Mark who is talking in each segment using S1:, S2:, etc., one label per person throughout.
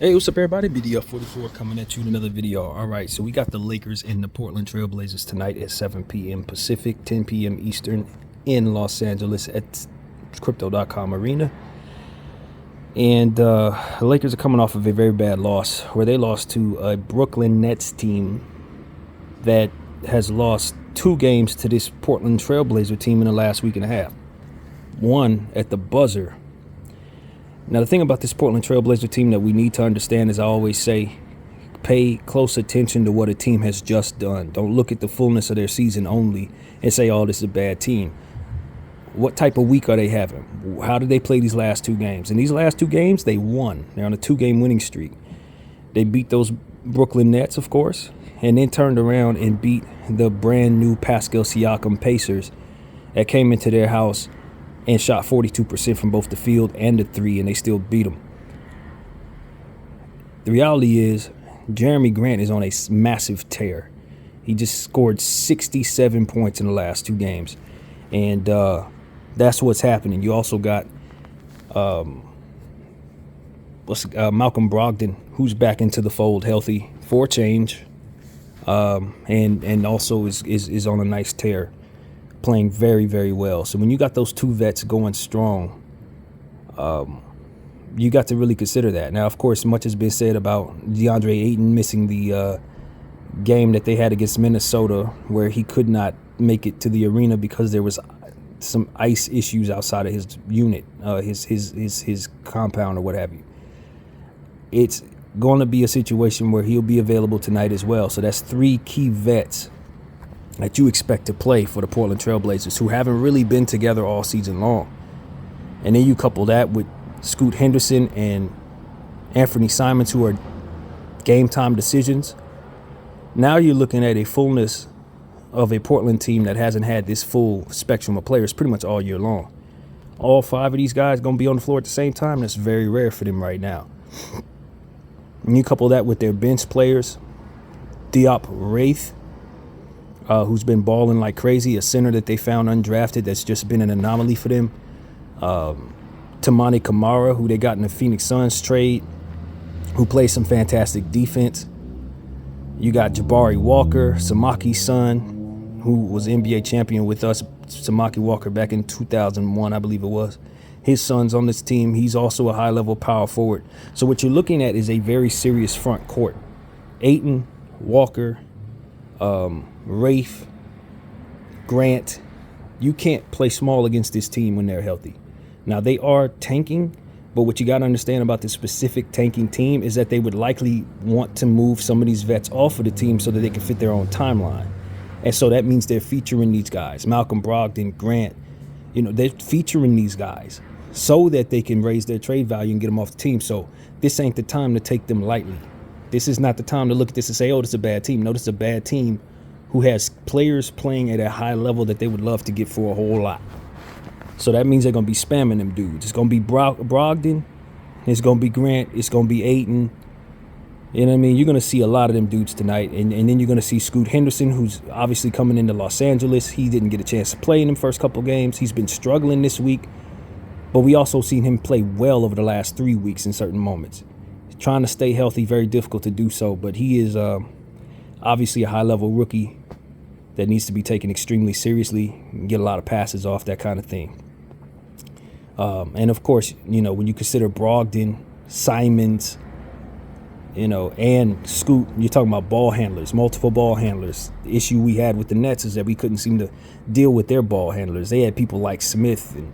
S1: Hey, what's up, everybody? BDF 44 coming at you with another video. All right, so we got the Lakers and the Portland Trailblazers tonight at 7 p.m. Pacific, 10 p.m. Eastern in Los Angeles at Crypto.com Arena. And the Lakers are coming off of a very bad loss where they lost to a Brooklyn Nets team that has lost 2 games to this Portland Trailblazer team in the last week and a half. One at the buzzer. Now, the thing about this Portland Trailblazer team that we need to understand is, I always say, pay close attention to what a team has just done. Don't look at the fullness of their season only and say, oh, this is a bad team. What type of week are they having? How did they play these last 2 games? In these last 2 games, they won. They're on a 2-game winning streak. They beat those Brooklyn Nets, of course, and then turned around and beat the brand new Pascal Siakam Pacers that came into their house and shot 42% from both the field and the 3, and they still beat them. The reality is, Jeremy Grant is on a massive tear. He just scored 67 points in the last 2 games, and that's what's happening. You also got Malcolm Brogdon, who's back into the fold, healthy for a change, and also is on a nice tear, playing very, very well. So when you got those 2 vets going strong, you got to really consider that. Now, of course, much has been said about DeAndre Ayton missing the game that they had against Minnesota, where he could not make it to the arena because there was some ice issues outside of his unit, his compound or what have you. It's going to be a situation where he'll be available tonight as well. So that's 3 key vets that you expect to play for the Portland Trailblazers, who haven't really been together all season long. And then you couple that with Scoot Henderson and Anthony Simons, who are game time decisions. Now you're looking at a fullness of a Portland team that hasn't had this full spectrum of players pretty much all year long. All 5 of these guys going to be on the floor at the same time. That's very rare for them right now. And you couple that with their bench players, Diop Wraith, who's been balling like crazy, a center that they found undrafted that's just been an anomaly for them. Tamani Kamara, who they got in the Phoenix Suns trade, who plays some fantastic defense. You got Jabari Walker, Samaki's son, who was NBA champion with us, Samaki Walker, back in 2001, I believe it was. His son's on this team. He's also a high-level power forward. So what you're looking at is a very serious front court. Ayton, Walker, Rafe, Grant. You can't play small against this team when they're healthy. Now, they are tanking, but what you got to understand about this specific tanking team is that they would likely want to move some of these vets off of the team so that they can fit their own timeline. And so that means they're featuring these guys, Malcolm Brogdon, Grant. They're featuring these guys so that they can raise their trade value and get them off the team. So this ain't the time to take them lightly. This is not the time to look at this and say, oh, this is a bad team. No, this is a bad team who has players playing at a high level that they would love to get for a whole lot. So that means they're going to be spamming them dudes. It's going to be Brogdon. It's going to be Grant. It's going to be Ayton. You know what I mean? You're going to see a lot of them dudes tonight. And then you're going to see Scoot Henderson, who's obviously coming into Los Angeles. He didn't get a chance to play in them first couple games. He's been struggling this week. But we also seen him play well over the last 3 weeks in certain moments. Trying to stay healthy, very difficult to do so, but he is obviously a high-level rookie that needs to be taken extremely seriously, get a lot of passes off, that kind of thing. And of course, when you consider Brogdon, Simons, and Scoot, you're talking about ball handlers, multiple ball handlers. The issue we had with the Nets is that we couldn't seem to deal with their ball handlers. They had people like Smith and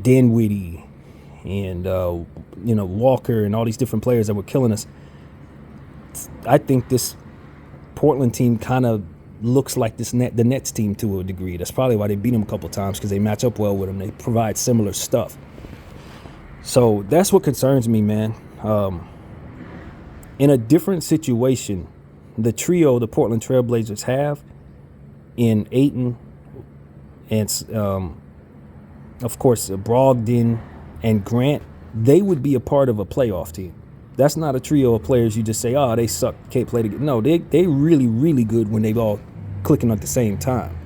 S1: Dinwiddie and Walker and all these different players that were killing us. I think this Portland team kind of looks like the Nets team to a degree. That's probably why they beat them a couple times, because they match up well with them. They provide similar stuff. So that's what concerns me, man. In a different situation, the trio the Portland Trailblazers have in Ayton and, of course, Brogdon and Grant, they would be a part of a playoff team. That's not a trio of players you just say, oh, they suck, can't play together. No, they really, really good when they all clicking at the same time.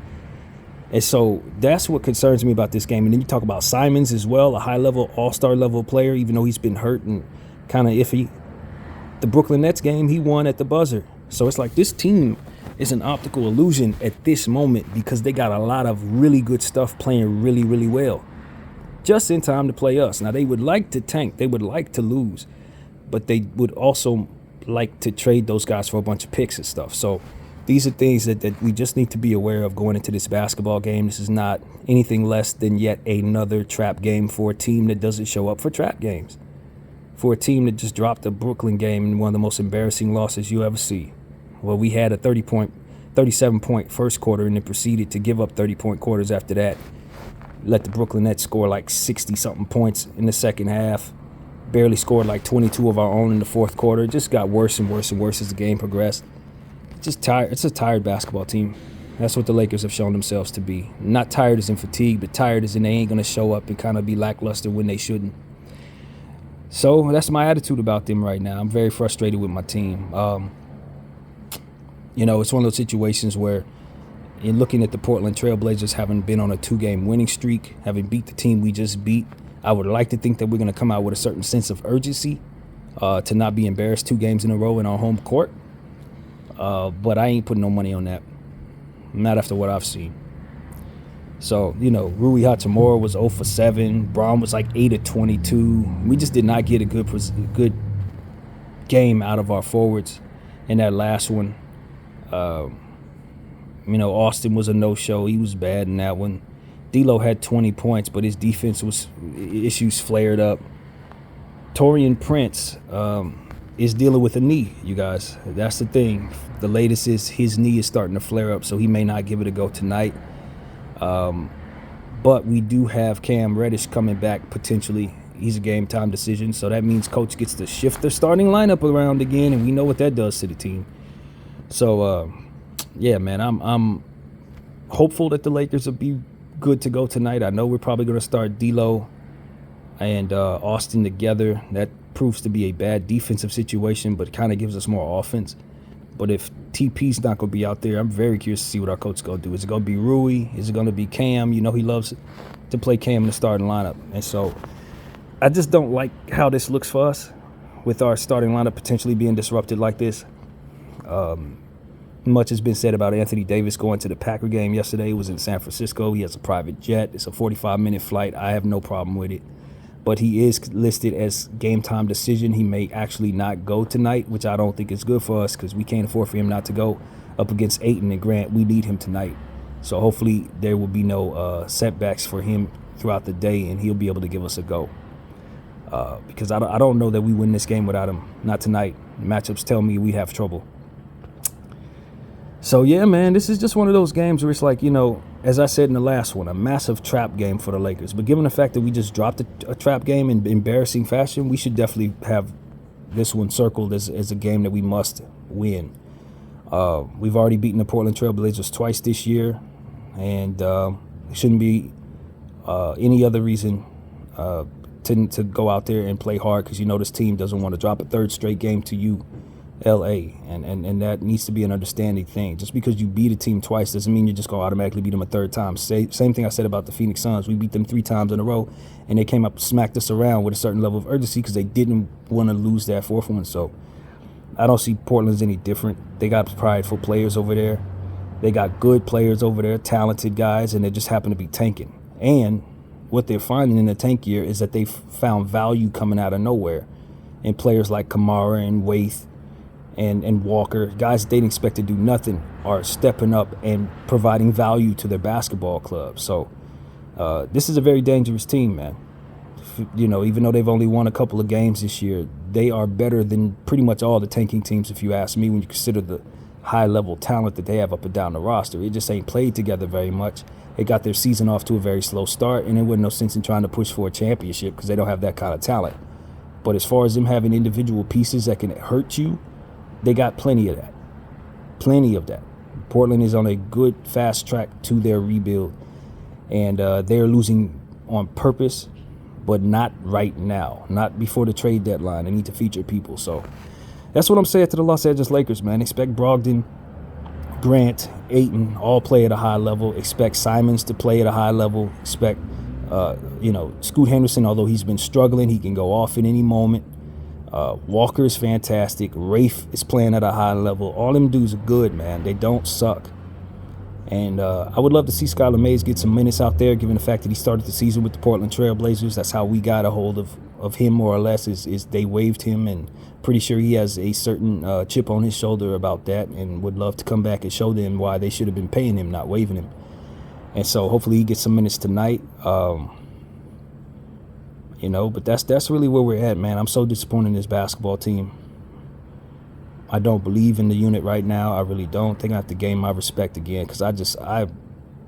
S1: And so that's what concerns me about this game. And then you talk about Simons as well, a high-level, all-star level player, even though he's been hurt and kind of iffy. The Brooklyn Nets game, he won at the buzzer. So it's like this team is an optical illusion at this moment because they got a lot of really good stuff playing really, really well. Just in time to play us. Now, they would like to tank. They would like to lose. But they would also like to trade those guys for a bunch of picks and stuff. So these are things that we just need to be aware of going into this basketball game. This is not anything less than yet another trap game for a team that doesn't show up for trap games. For a team that just dropped the Brooklyn game in one of the most embarrassing losses you ever see. Well, we had a 37-point first quarter and then proceeded to give up 30-point quarters after that. Let the Brooklyn Nets score like 60-something points in the second half. Barely scored like 22 of our own in the fourth quarter. It just got worse and worse and worse as the game progressed. Just tired. It's a tired basketball team. That's what the Lakers have shown themselves to be. Not tired as in fatigue, but tired as in they ain't going to show up and kind of be lackluster when they shouldn't. So that's my attitude about them right now. I'm very frustrated with my team. It's one of those situations where in looking at the Portland Trailblazers having been on a 2-game winning streak, having beat the team we just beat, I would like to think that we're going to come out with a certain sense of urgency to not be embarrassed 2 games in a row in our home court. But I ain't putting no money on that. Not after what I've seen. So, Rui Hachimura was 0 for 7. Braun was like 8 of 22. We just did not get a good game out of our forwards in that last one. Austin was a no-show. He was bad in that one. D'Lo had 20 points, but his defense issues flared up. Taurean Prince is dealing with a knee, you guys. That's the thing. The latest is his knee is starting to flare up, so he may not give it a go tonight. But we do have Cam Reddish coming back potentially. He's a game-time decision, so that means Coach gets to shift the starting lineup around again, and we know what that does to the team. So, yeah, man, I'm hopeful that the Lakers will be good to go tonight. I know we're probably going to start D'Lo and Austin together. That proves to be a bad defensive situation, but kind of gives us more offense. But if TP's not going to be out there, I'm very curious to see what our coach is going to do. Is it going to be Rui? Is it going to be Cam? He loves to play Cam in the starting lineup. And so I just don't like how this looks for us with our starting lineup potentially being disrupted like this. Much has been said about Anthony Davis going to the Packer game yesterday. It was in San Francisco. He has a private jet. It's a 45-minute flight. I have no problem with it. But he is listed as game-time decision. He may actually not go tonight, which I don't think is good for us because we can't afford for him not to go up against Ayton and Grant. We need him tonight. So hopefully there will be no setbacks for him throughout the day, and he'll be able to give us a go. Because I don't know that we win this game without him. Not tonight. Matchups tell me we have trouble. So, yeah, man, this is just one of those games where it's like, as I said in the last one, a massive trap game for the Lakers. But given the fact that we just dropped a trap game in embarrassing fashion, we should definitely have this one circled as a game that we must win. We've already beaten the Portland Trailblazers twice this year, and it shouldn't be any other reason to go out there and play hard because this team doesn't want to drop a third straight game to you. LA, and that needs to be an understanding thing. Just because you beat a team twice doesn't mean you're just going to automatically beat them a third time. Same thing I said about the Phoenix Suns. We beat them 3 times in a row, and they came up, smacked us around with a certain level of urgency because they didn't want to lose that 4th one. So I don't see Portland's any different. They got prideful players over there. They got good players over there, talented guys, and they just happen to be tanking. And what they're finding in the tank year is that they've found value coming out of nowhere in players like Kamara and Waithe and Walker, guys they didn't expect to do nothing, are stepping up and providing value to their basketball club. So this is a very dangerous team, man. Even though they've only won a couple of games this year, they are better than pretty much all the tanking teams, if you ask me, when you consider the high-level talent that they have up and down the roster. It just ain't played together very much. They got their season off to a very slow start, and there wasn't no sense in trying to push for a championship because they don't have that kind of talent. But as far as them having individual pieces that can hurt you, they got plenty of that. Plenty of that. Portland is on a good, fast track to their rebuild. And they're losing on purpose, but not right now. Not before the trade deadline. They need to feature people. So that's what I'm saying to the Los Angeles Lakers, man. Expect Brogdon, Grant, Ayton all play at a high level. Expect Simons to play at a high level. Expect, Scoot Henderson, although he's been struggling, he can go off at any moment. Walker is fantastic. Rafe is playing at a high level. All them dudes are good, man. They don't suck. And I would love to see Skylar Mays get some minutes out there, given the fact that he started the season with the Portland Trail Blazers. That's how we got a hold of him, more or less, is they waived him, and pretty sure he has a certain chip on his shoulder about that, and would love to come back and show them why they should have been paying him, not waiving him. And so hopefully he gets some minutes tonight. But that's really where we're at, man. I'm so disappointed in this basketball team. I don't believe in the unit right now. I really don't. Think I have to gain my respect again, because I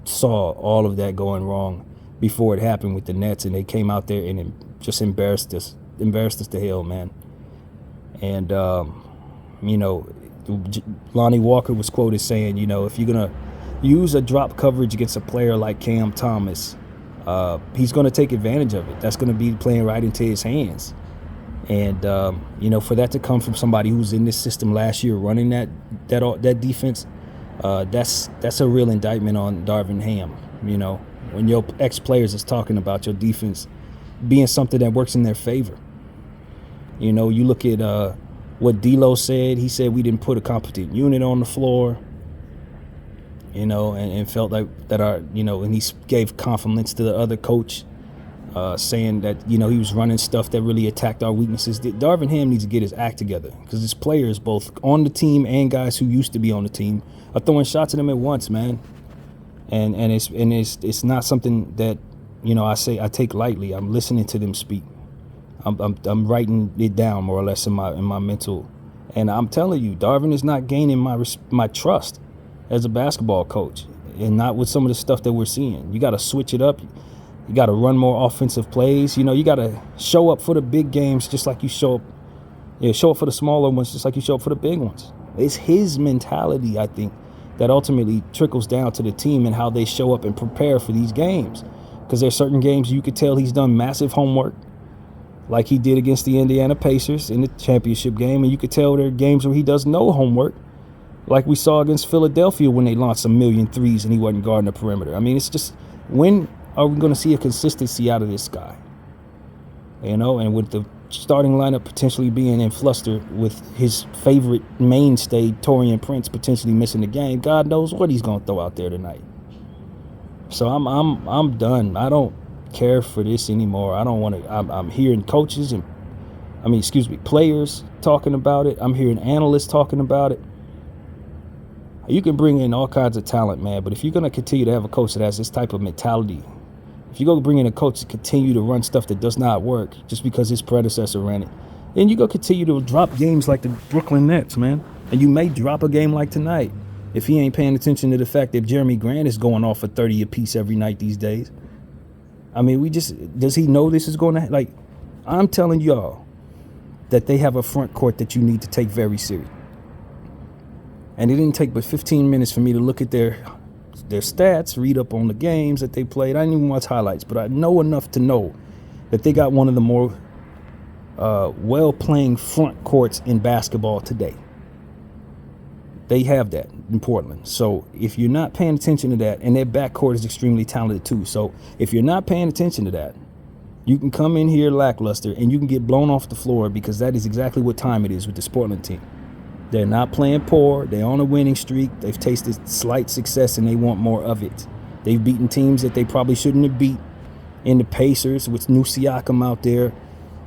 S1: saw all of that going wrong before it happened with the Nets, and they came out there and just embarrassed us to hell, man. And Lonnie Walker was quoted saying, if you're gonna use a drop coverage against a player like Cam Thomas, he's gonna take advantage of it. That's gonna be playing right into his hands. And for that to come from somebody who was in this system last year running that defense, that's a real indictment on Darvin Ham. When your ex-players is talking about your defense being something that works in their favor. You look at what D'Lo said. He said we didn't put a competent unit on the floor. And felt like that and he gave compliments to the other coach, saying that, he was running stuff that really attacked our weaknesses. Darvin Ham needs to get his act together, because his players, both on the team and guys who used to be on the team, are throwing shots at him at once, man. And it's not something that, I take lightly. I'm listening to them speak. I'm writing it down more or less in my mental. And I'm telling you, Darvin is not gaining my trust as a basketball coach, and not with some of the stuff that we're seeing. You got to switch it up. You got to run more offensive plays. You got to show up for the big games just like you show up for the smaller ones just like you show up for the big ones. It's his mentality, I think, that ultimately trickles down to the team and how they show up and prepare for these games. Because there's certain games you could tell he's done massive homework, like he did against the Indiana Pacers in the championship game, and you could tell there are games where he does no homework, like we saw against Philadelphia when they launched a million threes and he wasn't guarding the perimeter. I mean, it's just, when are we going to see a consistency out of this guy? And with the starting lineup potentially being in fluster with his favorite mainstay, Taurean Prince, potentially missing the game, God knows what he's going to throw out there tonight. So I'm done. I don't care for this anymore. I don't want to. I'm hearing coaches players talking about it. I'm hearing analysts talking about it. You can bring in all kinds of talent, man, but if you're going to continue to have a coach that has this type of mentality, if you go bring in a coach to continue to run stuff that does not work just because his predecessor ran it, then you go continue to drop games like the Brooklyn Nets, man. And you may drop a game like tonight if he ain't paying attention to the fact that Jeremy Grant is going off for 30 apiece every night these days. I mean, does he know this is going to, I'm telling y'all that they have a front court that you need to take very serious. And it didn't take but 15 minutes for me to look at their stats, read up on the games that they played. I didn't even watch highlights, but I know enough to know that they got one of the more well-playing front courts in basketball today. They have that in Portland. So if you're not paying attention to that, and their backcourt is extremely talented too. So if you're not paying attention to that, you can come in here lackluster and you can get blown off the floor, because that is exactly what time it is with this Portland team. They're not playing poor. They're on a winning streak. They've tasted slight success, and they want more of it. They've beaten teams that they probably shouldn't have beat, in the Pacers with new Siakam out there,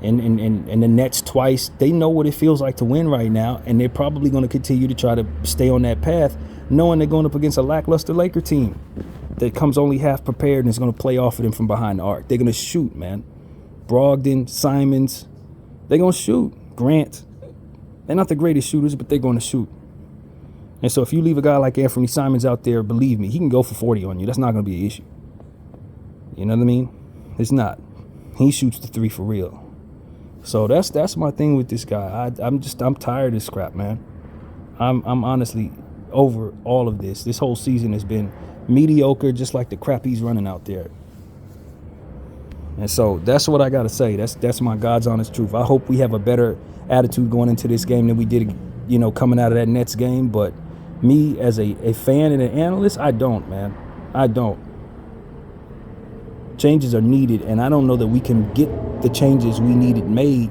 S1: and the Nets twice. They know what it feels like to win right now, and they're probably going to continue to try to stay on that path, knowing they're going up against a lackluster Laker team that comes only half prepared and is going to play off of them from behind the arc. They're going to shoot, man. Brogdon, Simons, they're going to shoot. Grant. They're not the greatest shooters, but they're going to shoot. And so if you leave a guy like Anthony Simons out there, believe me, he can go for 40 on you. That's not going to be an issue. You know what I mean? It's not. He shoots the three for real. So that's my thing with this guy. I'm tired of this crap, man. I'm honestly over all of this. This whole season has been mediocre, just like the crap he's running out there. And so that's what I got to say. That's my God's honest truth. I hope we have a better attitude going into this game than we did, coming out of that Nets game. But me as a fan and an analyst, I don't, man. I don't. Changes are needed, and I don't know that we can get the changes we needed made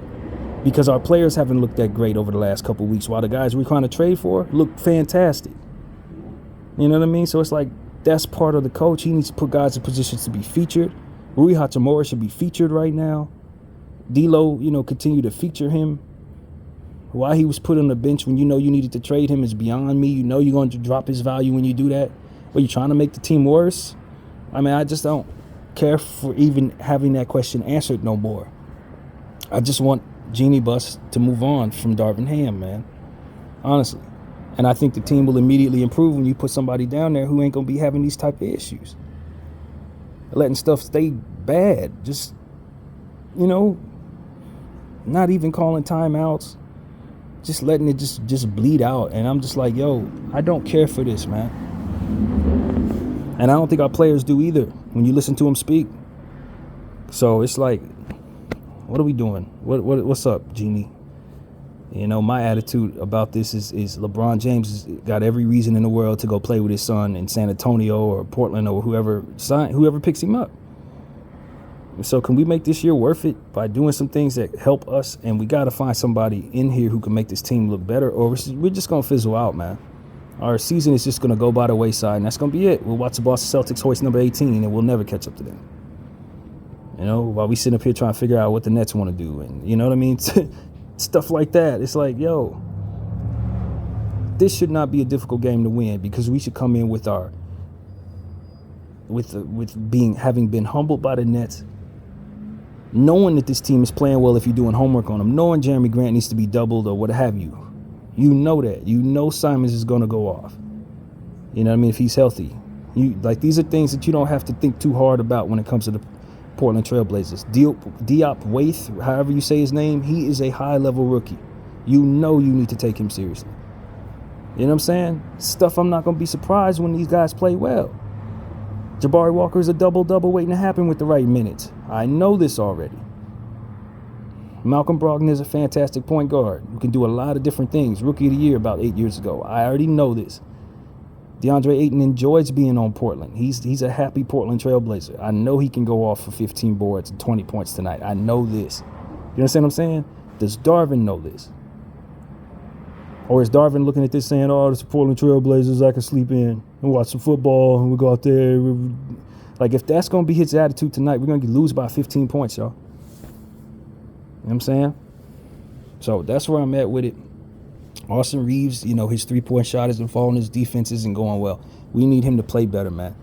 S1: because our players haven't looked that great over the last couple of weeks, while the guys we're trying to trade for look fantastic. You know what I mean? So it's like, that's part of the coach. He needs to put guys in positions to be featured. Rui Hachimura should be featured right now. D'Lo, continue to feature him. Why he was put on the bench when you needed to trade him is beyond me. You're going to drop his value when you do that. Are you trying to make the team worse? I mean, I just don't care for even having that question answered no more. I just want Genie Bus to move on from Darvin Ham, man. Honestly. And I think the team will immediately improve when you put somebody down there who ain't going to be having these type of issues. Letting stuff stay bad. Just, not even calling timeouts. Just letting it just bleed out. And I'm just like, yo, I don't care for this, man. And I don't think our players do either when you listen to them speak. So it's like, what are we doing? What's up, Genie? My attitude about this is LeBron James has got every reason in the world to go play with his son in San Antonio or Portland or whoever picks him up. So can we make this year worth it by doing some things that help us? And we got to find somebody in here who can make this team look better, or we're just going to fizzle out, man. Our season is just going to go by the wayside, and that's going to be it. We'll watch the Boston Celtics hoist number 18, and we'll never catch up to them. While we sit up here trying to figure out what the Nets want to do. And you know what I mean? Stuff like that. It's like, yo, this should not be a difficult game to win, because we should come in with having been humbled by the Nets, knowing that this team is playing well if you're doing homework on them, knowing Jeremy Grant needs to be doubled or what have you. You know that. You know Simons is going to go off. You know what I mean? If he's healthy. These are things that you don't have to think too hard about when it comes to the Portland Trailblazers. Diop Waith, however you say his name, he is a high-level rookie. You need to take him seriously. You know what I'm saying? Stuff I'm not going to be surprised when these guys play well. Jabari Walker is a double-double waiting to happen with the right minutes. I know this already. Malcolm Brogdon is a fantastic point guard who can do a lot of different things. Rookie of the Year about 8 years ago. I already know this. DeAndre Ayton enjoys being on Portland. He's a happy Portland Trailblazer. I know he can go off for 15 boards and 20 points tonight. I know this. You understand what I'm saying? Does Darvin know this? Or is Darvin looking at this saying, oh, it's the Portland Trailblazers, I can sleep in and watch some football and we go out there. Like, if that's going to be his attitude tonight, we're going to lose by 15 points, y'all. You know what I'm saying? So that's where I'm at with it. Austin Reeves, his three-point shot has been falling. His defense isn't going well. We need him to play better, man.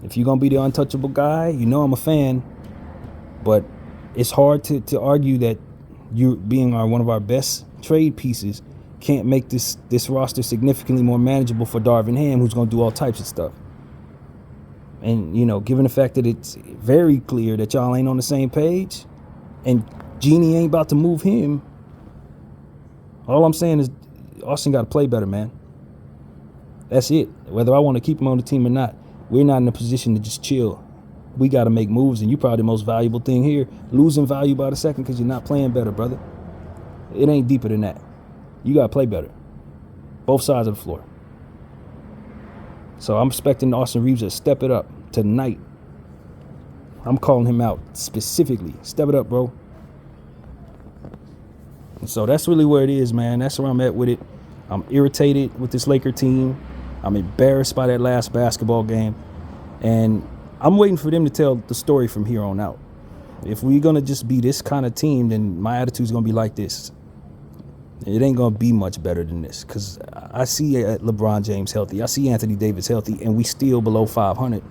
S1: If you're going to be the untouchable guy, I'm a fan. But it's hard to argue that you being one of our best trade pieces can't make this roster significantly more manageable for Darvin Ham, who's going to do all types of stuff. And, given the fact that it's very clear that y'all ain't on the same page and Genie ain't about to move him, all I'm saying is Austin got to play better, man. That's it. Whether I want to keep him on the team or not, we're not in a position to just chill. We got to make moves, and you're probably the most valuable thing here. Losing value by the second because you're not playing better, brother. It ain't deeper than that. You got to play better. Both sides of the floor. So I'm expecting Austin Reeves to step it up tonight. I'm calling him out specifically. Step it up, bro. So that's really where it is, man. That's where I'm at with it. I'm irritated with this Laker team. I'm embarrassed by that last basketball game. And I'm waiting for them to tell the story from here on out. If we're going to just be this kind of team, then my attitude's going to be like this. It ain't going to be much better than this, because I see LeBron James healthy. I see Anthony Davis healthy, and we still below 500.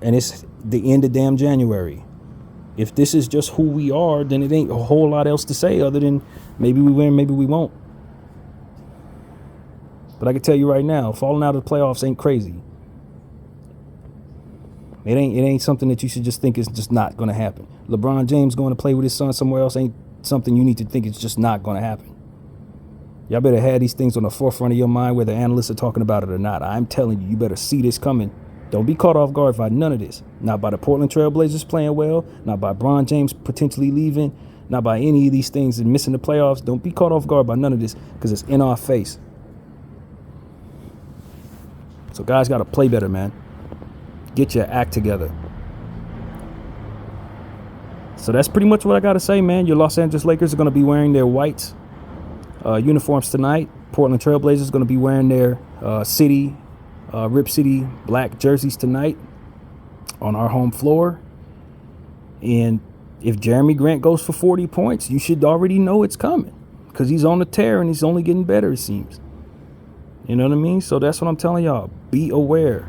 S1: And it's the end of damn January. If this is just who we are, then it ain't a whole lot else to say other than maybe we win, maybe we won't. But I can tell you right now, falling out of the playoffs ain't crazy. It ain't something that you should just think is just not going to happen. LeBron James going to play with his son somewhere else ain't something you need to think it's just not going to happen. Y'all better have these things on the forefront of your mind, whether analysts are talking about it or not. I'm telling you, you better see this coming. Don't be caught off guard by none of this. Not by the Portland Trailblazers playing well, not by LeBron James potentially leaving, not by any of these things and missing the playoffs. Don't be caught off guard by none of this, because it's in our face. So guys got to play better, man. Get your act together. So that's pretty much what I got to say, man. Your Los Angeles Lakers are going to be wearing their white uniforms tonight. Portland Trailblazers are going to be wearing their Rip City black jerseys tonight on our home floor. And if Jeremy Grant goes for 40 points, you should already know it's coming, because he's on the tear and he's only getting better, it seems. You know what I mean? So that's what I'm telling y'all. Be aware.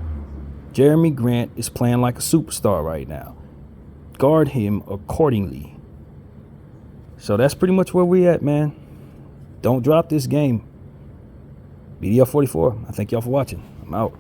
S1: Jeremy Grant is playing like a superstar right now. Guard him accordingly. So that's pretty much where we at, man. Don't drop this game. BDF 44. I thank y'all for watching. I'm out.